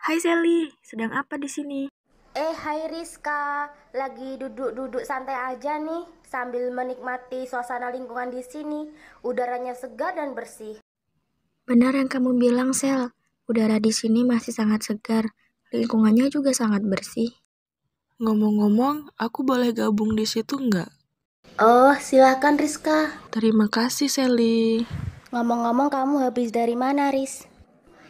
Hai Sally, sedang apa di sini? Hai Rizka, lagi duduk-duduk santai aja nih, sambil menikmati suasana lingkungan di sini. Udaranya segar dan bersih. Benar yang kamu bilang, Sel. Udara di sini masih sangat segar. Lingkungannya juga sangat bersih. Ngomong-ngomong, aku boleh gabung di situ nggak? Oh, silahkan Rizka. Terima kasih, Sally. Ngomong-ngomong, kamu habis dari mana, Riz?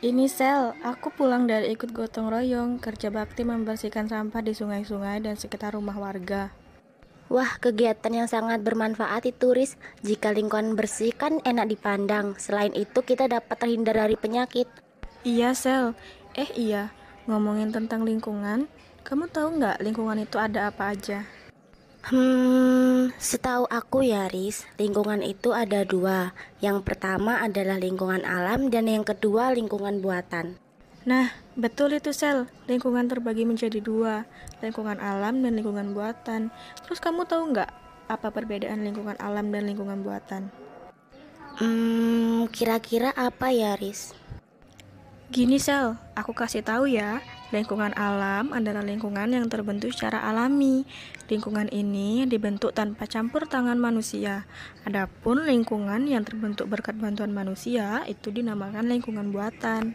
Ini Sel, aku pulang dari ikut gotong royong, kerja bakti membersihkan sampah di sungai-sungai dan sekitar rumah warga. Wah, kegiatan yang sangat bermanfaat itu, Riz. Jika lingkungan bersih kan enak dipandang. Selain itu, kita dapat terhindar dari penyakit. Iya Sel, iya, ngomongin tentang lingkungan, kamu tahu nggak lingkungan itu ada apa aja? Setahu aku ya Riz, lingkungan itu ada dua. Yang pertama adalah lingkungan alam dan yang kedua lingkungan buatan. Nah, betul itu Sel, lingkungan terbagi menjadi dua, lingkungan alam dan lingkungan buatan. Terus kamu tahu nggak apa perbedaan lingkungan alam dan lingkungan buatan? Kira-kira apa ya Riz? Gini Sel, aku kasih tahu ya. Lingkungan alam adalah lingkungan yang terbentuk secara alami. Lingkungan ini dibentuk tanpa campur tangan manusia. Adapun lingkungan yang terbentuk berkat bantuan manusia itu dinamakan lingkungan buatan.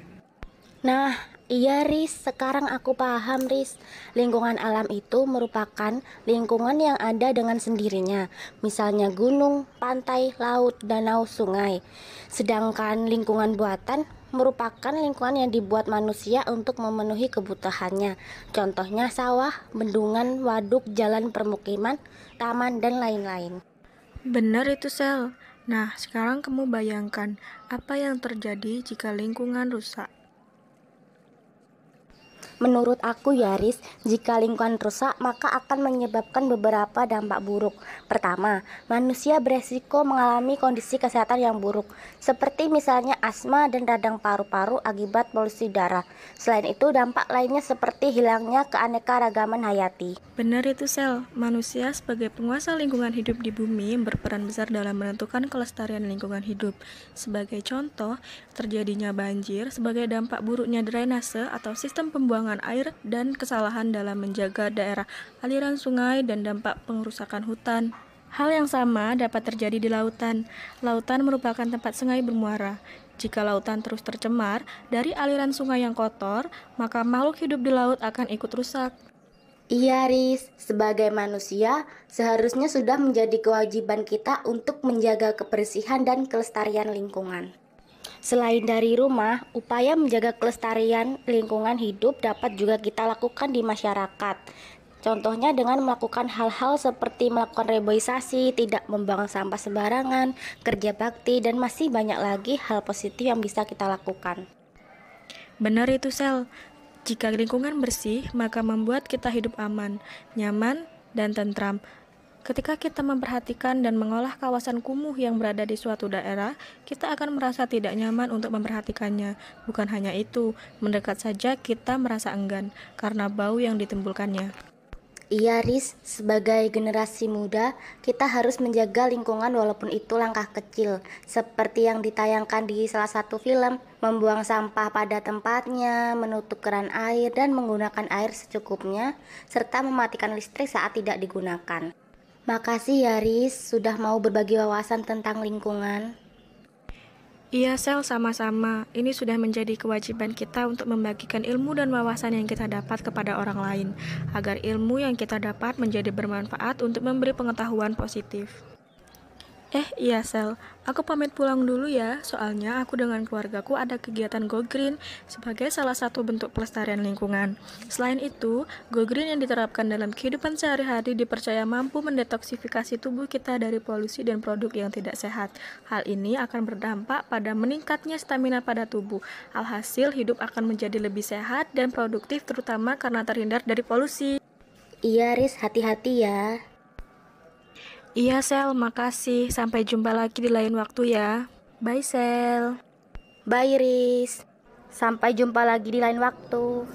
Nah, iya Riz, sekarang aku paham Riz. Lingkungan alam itu merupakan lingkungan yang ada dengan sendirinya. Misalnya gunung, pantai, laut, danau, sungai. Sedangkan lingkungan buatan merupakan lingkungan yang dibuat manusia untuk memenuhi kebutuhannya. Contohnya sawah, bendungan, waduk, jalan permukiman, taman, dan lain-lain. Benar itu Sel. Nah, sekarang kamu bayangkan apa yang terjadi jika lingkungan rusak. Menurut aku ya Riz, jika lingkungan rusak maka akan menyebabkan beberapa dampak buruk. Pertama, manusia beresiko mengalami kondisi kesehatan yang buruk, seperti misalnya asma dan radang paru-paru akibat polusi udara. Selain itu, dampak lainnya seperti hilangnya keanekaragaman hayati. Benar itu Sel, manusia sebagai penguasa lingkungan hidup di bumi berperan besar dalam menentukan kelestarian lingkungan hidup. Sebagai contoh, terjadinya banjir sebagai dampak buruknya drainase atau sistem pembuangan air dan kesalahan dalam menjaga daerah aliran sungai dan dampak pengerusakan hutan. Hal yang sama dapat terjadi di lautan. Lautan merupakan tempat sungai bermuara. Jika lautan terus tercemar dari aliran sungai yang kotor, maka makhluk hidup di laut akan ikut rusak. Iya Riz, sebagai manusia seharusnya sudah menjadi kewajiban kita untuk menjaga kebersihan dan kelestarian lingkungan. Selain dari rumah, upaya menjaga kelestarian lingkungan hidup dapat juga kita lakukan di masyarakat. Contohnya dengan melakukan hal-hal seperti melakukan reboisasi, tidak membuang sampah sembarangan, kerja bakti, dan masih banyak lagi hal positif yang bisa kita lakukan. Benar itu Sel, jika lingkungan bersih, maka membuat kita hidup aman, nyaman, dan tentram. Ketika kita memperhatikan dan mengolah kawasan kumuh yang berada di suatu daerah, kita akan merasa tidak nyaman untuk memperhatikannya. Bukan hanya itu, mendekat saja kita merasa enggan karena bau yang ditimbulkannya. Iya Riz, sebagai generasi muda, kita harus menjaga lingkungan walaupun itu langkah kecil. Seperti yang ditayangkan di salah satu film, membuang sampah pada tempatnya, menutup keran air, dan menggunakan air secukupnya, serta mematikan listrik saat tidak digunakan. Makasih ya Riz, sudah mau berbagi wawasan tentang lingkungan. Iya Sel, sama-sama. Ini sudah menjadi kewajiban kita untuk membagikan ilmu dan wawasan yang kita dapat kepada orang lain, agar ilmu yang kita dapat menjadi bermanfaat untuk memberi pengetahuan positif. Iya Sel, aku pamit pulang dulu ya, soalnya aku dengan keluargaku ada kegiatan Go Green sebagai salah satu bentuk pelestarian lingkungan. Selain itu, Go Green yang diterapkan dalam kehidupan sehari-hari dipercaya mampu mendetoksifikasi tubuh kita dari polusi dan produk yang tidak sehat. Hal ini akan berdampak pada meningkatnya stamina pada tubuh. Alhasil, hidup akan menjadi lebih sehat dan produktif terutama karena terhindar dari polusi. Iya Riz, hati-hati ya. Iya Sel, makasih. Sampai jumpa lagi di lain waktu ya. Bye Sel. Bye Riz, sampai jumpa lagi di lain waktu.